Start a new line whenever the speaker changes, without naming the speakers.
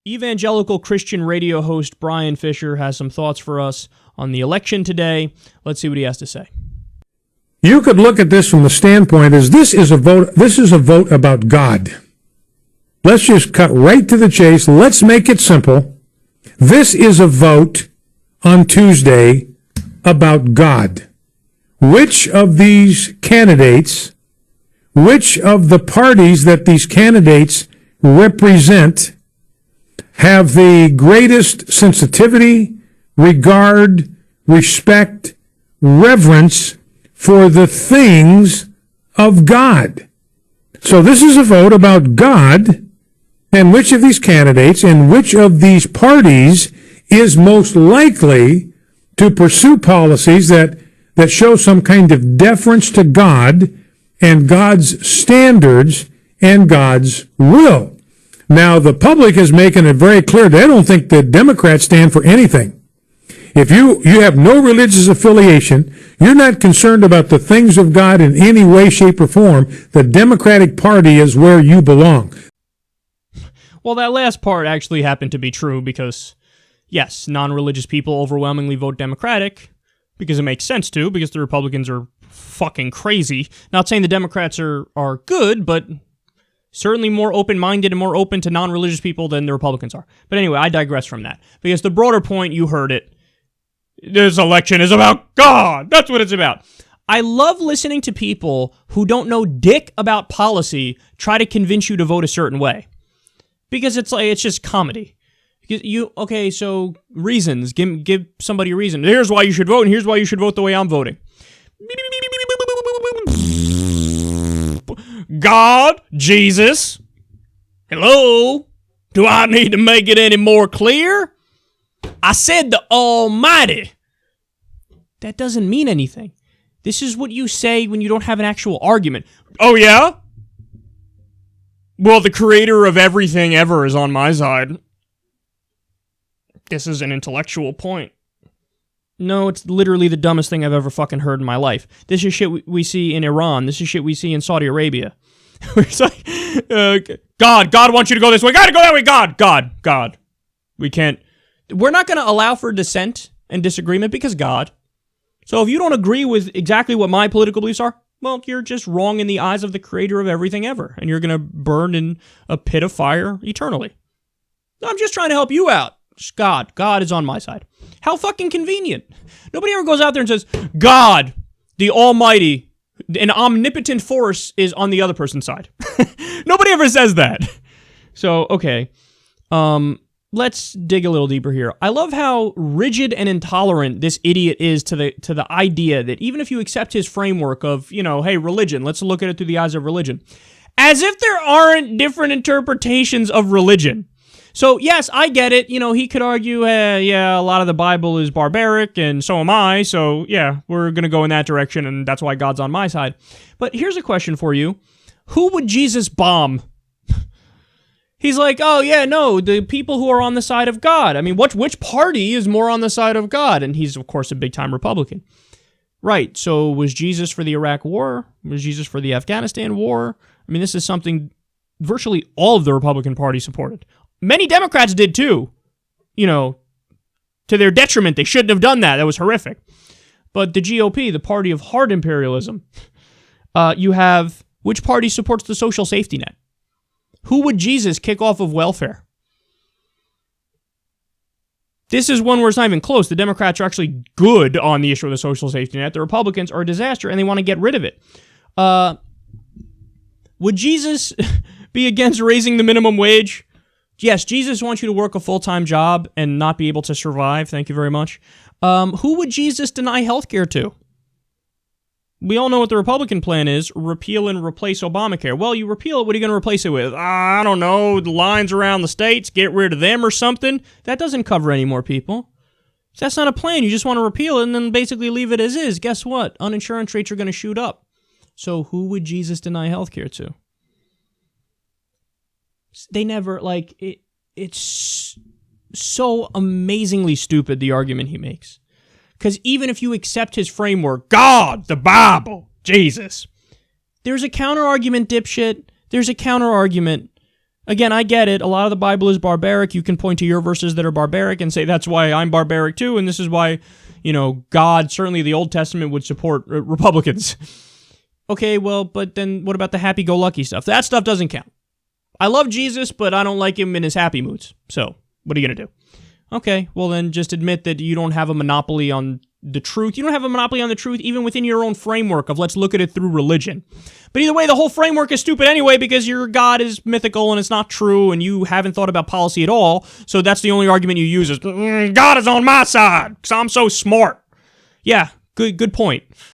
Evangelical Christian radio host Bryan Fischer has some thoughts for us on the election today. Let's see what he has to say.
You could look at this from the standpoint as this is a vote about God. Let's just cut right to the chase. Let's make it simple. This is a vote on Tuesday about God. Which of these candidates, which of the parties that these candidates represent have the greatest sensitivity, regard, respect, reverence for the things of God? So this is a vote about God and which of these candidates and which of these parties is most likely to pursue policies that show some kind of deference to God and God's standards and God's will. Now, the public is making it very clear they don't think the Democrats stand for anything. If you have no religious affiliation, you're not concerned about the things of God in any way, shape, or form, the Democratic Party is where you belong.
Well, that last part actually happened to be true because, yes, non-religious people overwhelmingly vote Democratic because it makes sense to, because the Republicans are fucking crazy. Not saying the Democrats are good, but certainly more open-minded and more open to non-religious people than the Republicans are. But anyway, I digress from that. Because the broader point, you heard it, this election is about God. That's what it's about. I love listening to people who don't know dick about policy try to convince you to vote a certain way. Because it's just comedy. Because so reasons. Give somebody a reason. Here's why you should vote, and here's why you should vote the way I'm voting. God, Jesus, hello, do I need to make it any more clear? I said the Almighty. That doesn't mean anything. This is what you say when you don't have an actual argument. Oh, yeah? Well, the creator of everything ever is on my side. This is an intellectual point. No, it's literally the dumbest thing I've ever fucking heard in my life. This is shit we see in Iran. This is shit we see in Saudi Arabia. It's like, God wants you to go this way. Gotta go that way. God. We're not going to allow for dissent and disagreement because God. So if you don't agree with exactly what my political beliefs are, well, you're just wrong in the eyes of the creator of everything ever. And you're going to burn in a pit of fire eternally. I'm just trying to help you out. God is on my side. How fucking convenient. Nobody ever goes out there and says, God, the Almighty, an omnipotent force is on the other person's side. Nobody ever says that. So, okay. Let's dig a little deeper here. I love how rigid and intolerant this idiot is to the idea that even if you accept his framework of, hey, religion, let's look at it through the eyes of religion. As if there aren't different interpretations of religion. So, yes, I get it. He could argue, a lot of the Bible is barbaric, and so am I. So, yeah, we're going to go in that direction, and that's why God's on my side. But here's a question for you. Who would Jesus bomb? He's like, the people who are on the side of God. I mean, which party is more on the side of God? And he's, of course, a big-time Republican. Right, so was Jesus for the Iraq War? Was Jesus for the Afghanistan War? I mean, this is something virtually all of the Republican Party supported. Many Democrats did too. To their detriment. They shouldn't have done that. That was horrific. But the GOP, the party of hard imperialism, you have, which party supports the social safety net? Who would Jesus kick off of welfare? This is one where it's not even close. The Democrats are actually good on the issue of the social safety net. The Republicans are a disaster, and they want to get rid of it. Would Jesus be against raising the minimum wage? Yes, Jesus wants you to work a full-time job and not be able to survive. Thank you very much. Who would Jesus deny health care to? We all know what the Republican plan is. Repeal and replace Obamacare. Well, you repeal it, what are you going to replace it with? I don't know, the lines around the states, get rid of them or something. That doesn't cover any more people. That's not a plan. You just want to repeal it and then basically leave it as is. Guess what? Uninsurance rates are going to shoot up. So who would Jesus deny health care to? They never, it's so amazingly stupid, the argument he makes. Because even if you accept his framework, God, the Bible, Jesus, there's a counter-argument, dipshit. There's a counter-argument. Again, I get it. A lot of the Bible is barbaric. You can point to your verses that are barbaric and say that's why I'm barbaric too, and this is why, God, certainly the Old Testament, would support Republicans. Okay, well, but then what about the happy-go-lucky stuff? That stuff doesn't count. I love Jesus, but I don't like him in his happy moods. So, what are you going to do? Okay, well then just admit that you don't have a monopoly on the truth. You don't have a monopoly on the truth even within your own framework of let's look at it through religion. But either way, the whole framework is stupid anyway because your God is mythical and it's not true and you haven't thought about policy at all. So that's the only argument you use is, God is on my side because I'm so smart. Yeah, good point.